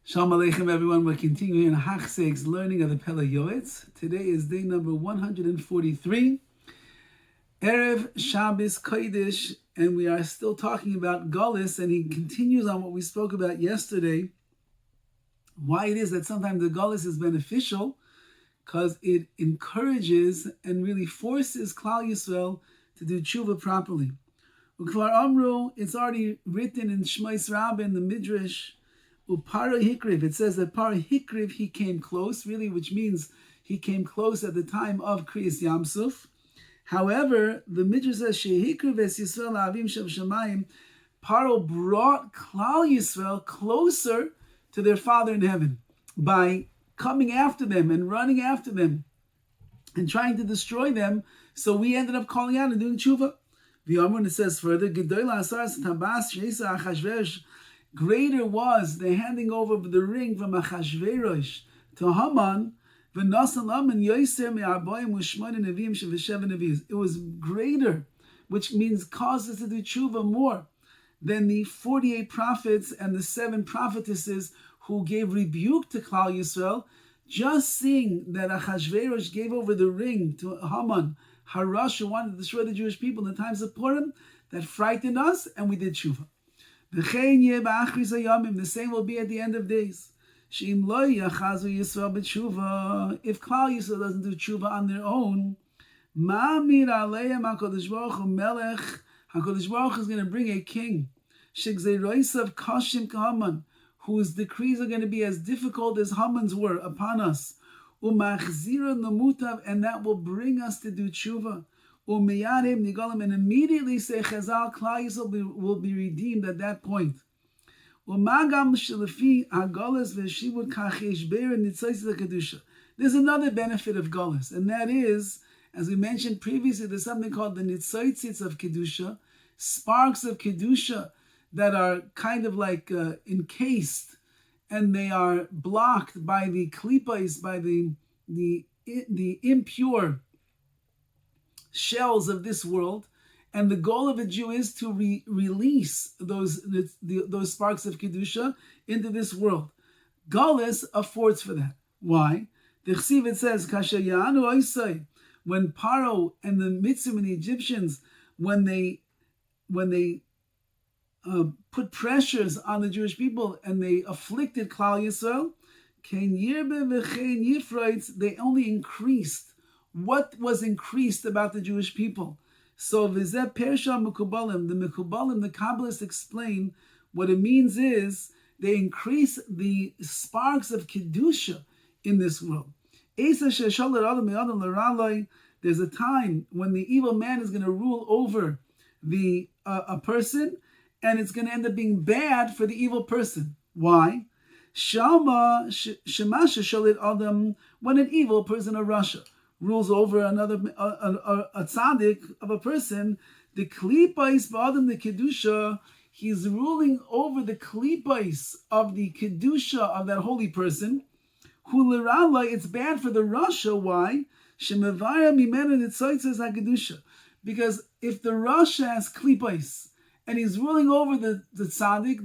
Shalom Aleichem, everyone. We're continuing in Hachsek's learning of the Pele Yoetz. Today is day number 143, Erev Shabbos Kodesh, and we are still talking about Galus, and he continues on what we spoke about yesterday, why it is that sometimes the Galus is beneficial, because it encourages and really forces Klal Yisrael to do tshuva properly. Ukvar Amru, it's already written in Shmos Rabbah in the Midrash, Upara Hikriv, it says that Para Hikriv, he came close, really, which means he came close at the time of Kriyas Yamsuf. However, the Midrash says, Shehikriv es Yisrael Avim Shel Shamayim, Paro brought Klal Yisrael closer to their Father in heaven by coming after them and running after them and trying to destroy them. So we ended up calling out and doing tshuva. The Amrun, it says further, Gedoyla Asar Tabas Sheisa Achashverosh, greater was the handing over of the ring from Achashverosh to Haman. It was greater, which means caused us to do tshuva more than the 48 prophets and the 7 prophetesses who gave rebuke to Klal Yisrael. Just seeing that Achashverosh gave over the ring to Haman, Harash, who wanted to destroy the Jewish people in the times of Purim, that frightened us, and we did tshuva. The same will be at the end of days. If Klal Yisrael doesn't do tshuva on their own, HaKadosh Baruch Hu is going to bring a king, whose decrees are going to be as difficult as Haman's were upon us, and that will bring us to do tshuva. And immediately say Chazal, Klal Yisrael will be redeemed at that point. There's another benefit of Galus, and that is, as we mentioned previously, there's something called the nitzotzitz of Kedusha, sparks of Kedusha that are kind of like encased, and they are blocked by the klipos, by the impure shells of this world, and the goal of a Jew is to release those sparks of Kedusha into this world. Galus affords for that. Why? The Chsiv, it says, when Paro and the Mitzrim and the Egyptians, when they put pressures on the Jewish people and they afflicted Klal Yisrael, they only increased. What was increased about the Jewish people? So Vizeh Persha Mekubalim, the Mekubalim, the Kabbalists explain what it means is they increase the sparks of Kedusha in this world. There's a time when the evil man is going to rule over a person, and it's going to end up being bad for the evil person. Why? When an evil person of Russia rules over another a tzaddik of a person, the klipos ba'adam, the kedusha, he's ruling over the klipos of the kedusha of that holy person. Hu l'rala, it's bad for the Russia. Why? Shemevaya mimena nitzotzes hakedusha, because if the Russia has klipos and he's ruling over the tzaddik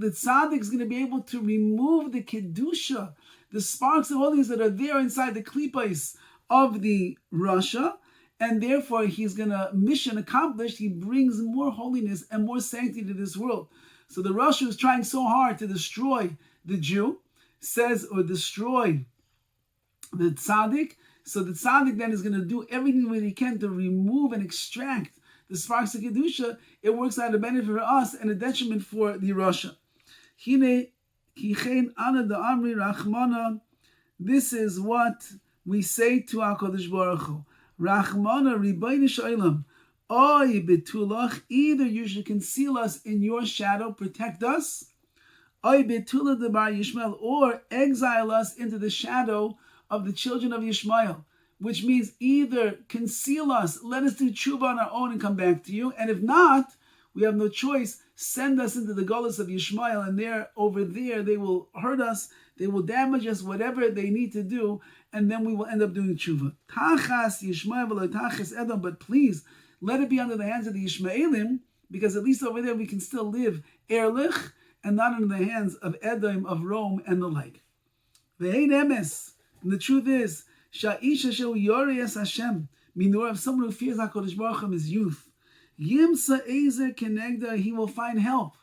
is going to be able to remove the kedusha, the sparks of holiness that are there inside the klipos of the Russia, and therefore he's going to, mission accomplished, he brings more holiness and more sanctity to this world. So the Russia is trying so hard to destroy the Jew, or destroy the tzaddik, so the tzaddik then is going to do everything that he can to remove and extract the sparks of Kedusha. It works out a benefit for us and a detriment for the Russia. This is what we say to HaKadosh Baruch Hu, Rachmana Ribono Shel Olam, Oy betulach, either you should conceal us in your shadow, protect us, Oy betula debar Yishmael, or exile us into the shadow of the children of Yishmael, which means either conceal us, let us do tshuva on our own and come back to you, and if not, we have no choice, send us into the Galus of Yishmael, and over there they will hurt us, they will damage us, whatever they need to do, and then we will end up doing tshuva. Tachas Yishmael v'lo tachas Edom, but please, let it be under the hands of the Yishmaelim, because at least over there we can still live ehrlich, and not under the hands of Edom, of Rome, and the like. Ve'ein emes. And the truth is, Sha'ish Hashem Yoriyas Hashem. Minur, of someone who fears HaKadosh Baruch Hu from his youth. Yimsa Ezer Kenegda, he will find help.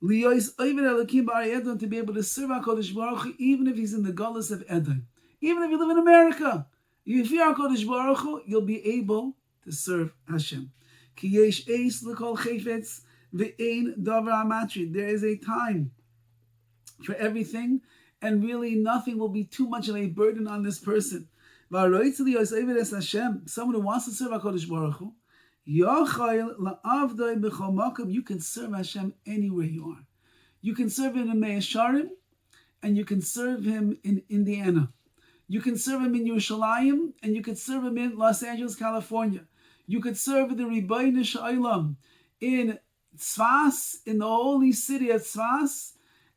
Liyos Oived Elokim B'Ari Edom, to be able to serve HaKadosh Baruch Hu, even if he's in the Galus of Edom. Even if you live in America. If you fear HaKadosh Baruch Hu, you'll be able to serve Hashem. Ki yesh eis l'kol chayfetz ve'ein davar amatri. There is a time for everything, and really nothing will be too much of a burden on this person. Someone who wants to serve HaKadosh Baruch Hu, you can serve Hashem anywhere you are. You can serve him in Me'esharim, and you can serve him in Indiana. You can serve him in Yerushalayim, and you can serve him in Los Angeles, California. You could serve the Rabbi Nishaylam in Tzfas, in the holy city of Tzfas,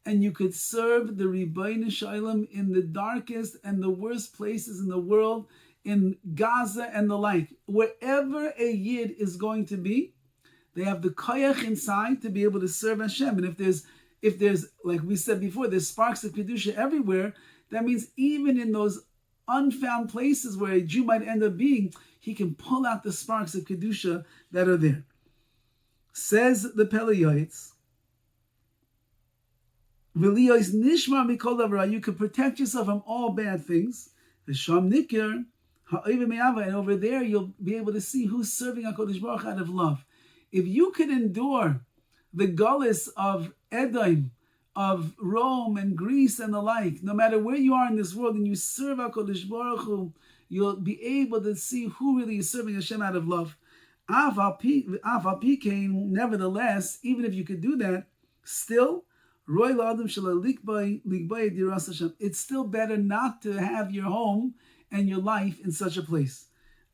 and you could serve the Rabbi Nishaylam in the darkest and the worst places in the world, in Gaza and the like. Wherever a Yid is going to be, they have the koyach inside to be able to serve Hashem. And if there's, like we said before, there's sparks of Kedusha everywhere, that means even in those unfound places where a Jew might end up being, he can pull out the sparks of Kedusha that are there. Says the Pele Yoetz, you can protect yourself from all bad things. And over there you'll be able to see who's serving HaKadosh Baruch Hu out of love. If you could endure the Galus of Edom, of Rome and Greece and the like, no matter where you are in this world, and you serve HaKadosh Baruch Hu, you'll be able to see who really is serving Hashem out of love. Nevertheless, even if you could do that, still, it's still better not to have your home and your life in such a place.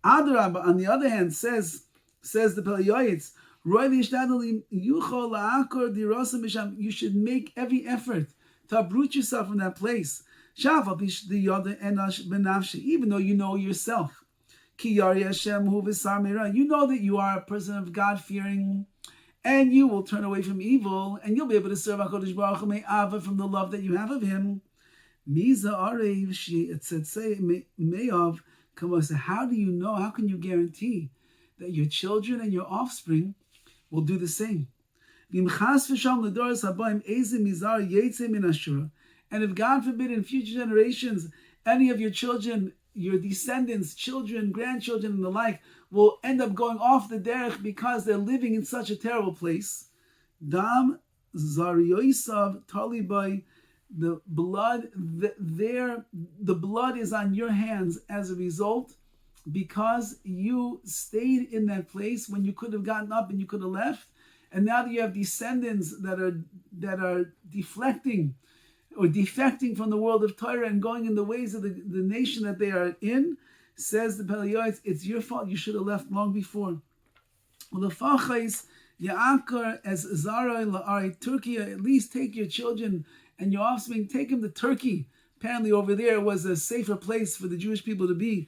Adrabah, on the other hand, says the Pele Yoetz, you should make every effort to uproot yourself from that place. Even though you know yourself. You know that you are a person of God-fearing, and you will turn away from evil, and you'll be able to serve HaKadosh Baruch Hu me'ava, from the love that you have of him. How do you know, how can you guarantee that your children and your offspring will do the same? And if God forbid in future generations, any of your children, your descendants, children, grandchildren, and the like, will end up going off the derech because they're living in such a terrible place, Dam Zarioisav Talibai, the blood is on your hands as a result, because you stayed in that place when you could have gotten up and you could have left, and now that you have descendants that are deflecting or defecting from the world of Torah and going in the ways of the nation that they are in, says the Pele Yoetz, it's your fault. You should have left long before. As Zara La'ari, Turkey, at least take your children and your offspring, take them to Turkey. Apparently over there was a safer place for the Jewish people to be.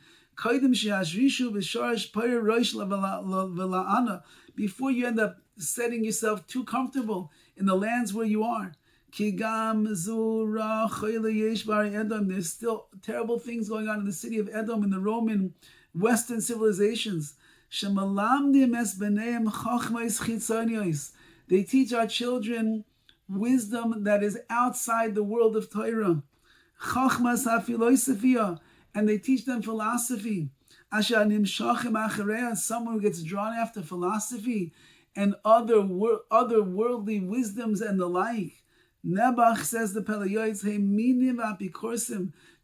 Before you end up setting yourself too comfortable in the lands where you are. There's still terrible things going on in the city of Edom, in the Roman Western civilizations. They teach our children wisdom that is outside the world of Torah. And they teach them philosophy. Someone who gets drawn after philosophy and other worldly wisdoms and the like. Nebuch, says the Pele Yoetz,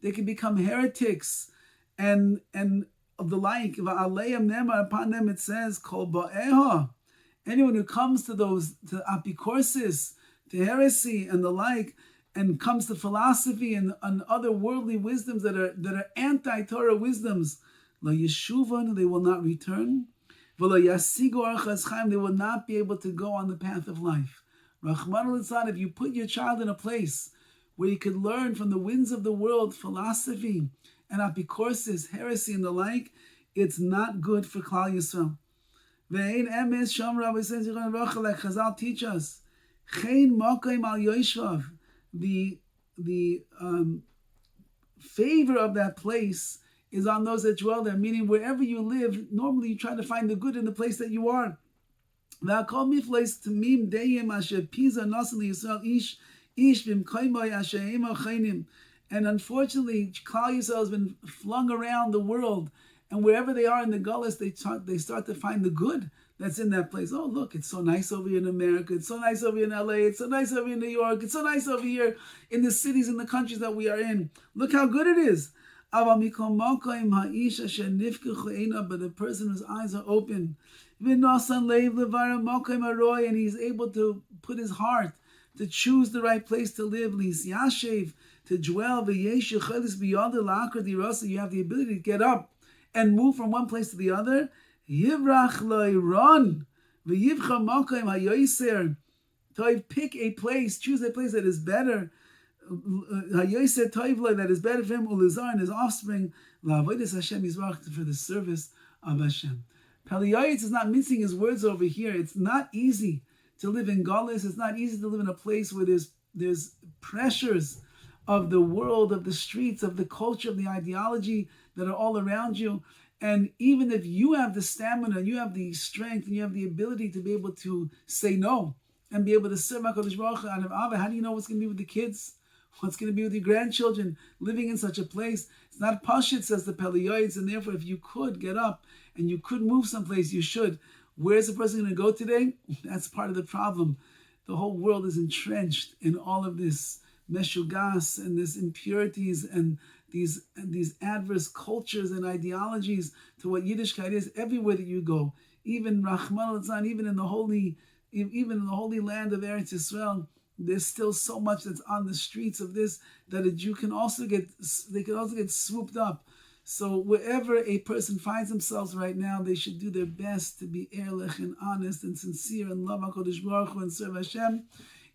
they can become heretics and of the like. Upon them it says, anyone who comes to apikorsis, to heresy and the like, and comes to philosophy and other worldly wisdoms that are anti-Torah wisdoms, they will not return. They will not be able to go on the path of life. Rahman al-Islam, if you put your child in a place where you could learn from the winds of the world philosophy and apikorsis, heresy and the like, it's not good for Klal Yisrael. Ve'ein emes sham Rabbi says, like Chazal teach us, chein makom al yoshvav, the favor of that place is on those that dwell there, meaning wherever you live, normally you try to find the good in the place that you are. And unfortunately, Klal Yisrael has been flung around the world, and wherever they are in the Galus, they start to find the good that's in that place. Oh, look, it's so nice over here in America. It's so nice over here in LA. It's so nice over here in New York. It's so nice over here in the cities and the countries that we are in. Look how good it is. But the person whose eyes are open, and he's able to put his heart to choose the right place to live, to dwell, you have the ability to get up and move from one place to the other. Run. Pick a place, choose a place that is better. That is better for him, and his offspring, for the service of Hashem. Pele Yoetz is not mincing his words over here. It's not easy to live in Galus. It's not easy to live in a place where there's pressures of the world, of the streets, of the culture, of the ideology that are all around you. And even if you have the stamina, you have the strength, and you have the ability to be able to say no and be able to serve HaKadosh Baruch Hu out of Ava, how do you know what's going to be with the kids? What's going to be with your grandchildren living in such a place? It's not Pashit, says the Pele Yoetz, and therefore if you could get up and you could move someplace, you should. Where's the person going to go today? That's part of the problem. The whole world is entrenched in all of this meshugas and this impurities and these adverse cultures and ideologies to what Yiddishkeit is everywhere that you go. Even Rahman al-Zan, even in the holy land of Eretz Yisrael, there's still so much that's on the streets of this that a Jew can also get swooped up. So wherever a person finds themselves right now, they should do their best to be ehrlich and honest and sincere and love HaKadosh Baruch Hu and serve Hashem.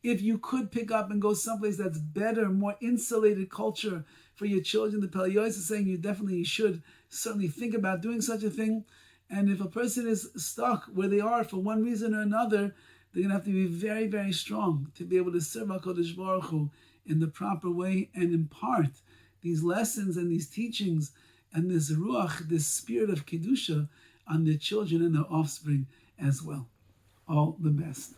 If you could pick up and go someplace that's better, more insulated culture for your children, the Pele Yoetz is saying you should certainly think about doing such a thing. And if a person is stuck where they are for one reason or another, they're going to have to be very, very strong to be able to serve HaKadosh Baruch Hu in the proper way and impart these lessons and these teachings and this ruach, this spirit of Kedusha on their children and their offspring as well. All the best.